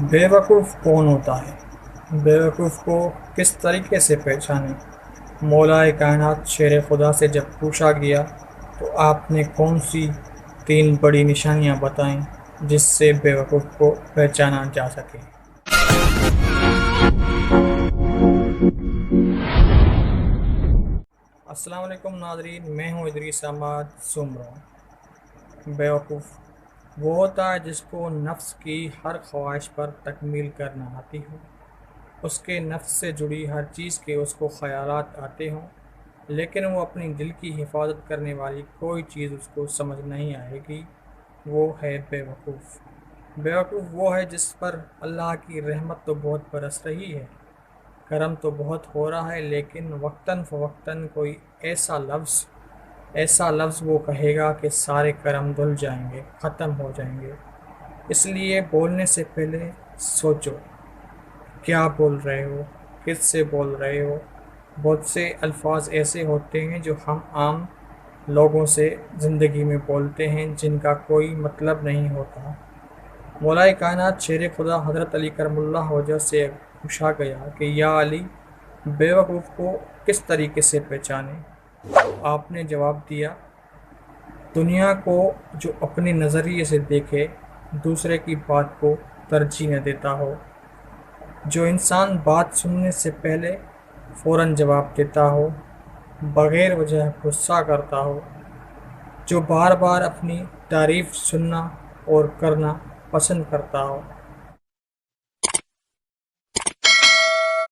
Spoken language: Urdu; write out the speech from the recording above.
بیوقوف کون ہوتا ہے؟ بیوقوف کو کس طریقے سے پہچانیں؟ مولا کائنات شیر خدا سے جب پوچھا گیا تو آپ نے کون سی 3 بڑی نشانیاں بتائیں جس سے بیوقوف کو پہچانا جا سکے؟ السلام علیکم ناظرین، میں ہوں ادریس احمد سمرو۔ بیوقوف وہ ہوتا ہے جس کو نفس کی ہر خواہش پر تکمیل کرنا آتی ہو، اس کے نفس سے جڑی ہر چیز کے اس کو خیالات آتے ہوں، لیکن وہ اپنی دل کی حفاظت کرنے والی کوئی چیز اس کو سمجھ نہیں آئے گی۔ وہ ہے بیوقوف۔ بیوقوف وہ ہے جس پر اللہ کی رحمت تو بہت برس رہی ہے، کرم تو بہت ہو رہا ہے، لیکن وقتاً فوقتاً کوئی ایسا لفظ وہ کہے گا کہ سارے کرم دھل جائیں گے، ختم ہو جائیں گے۔ اس لیے بولنے سے پہلے سوچو، کیا بول رہے ہو، کس سے بول رہے ہو۔ بہت سے الفاظ ایسے ہوتے ہیں جو ہم عام لوگوں سے زندگی میں بولتے ہیں جن کا کوئی مطلب نہیں ہوتا۔ مولا کائنات شیر خدا حضرت علی کرم اللہ وجہ سے پوچھا گیا کہ یا علی، بیوقوف کو کس طریقے سے پہچانے؟ آپ نے جواب دیا، دنیا کو جو اپنے نظریے سے دیکھے، دوسرے کی بات کو ترجیح نہ دیتا ہو، جو انسان بات سننے سے پہلے فوراً جواب دیتا ہو، بغیر وجہ غصہ کرتا ہو، جو بار بار اپنی تعریف سننا اور کرنا پسند کرتا ہو،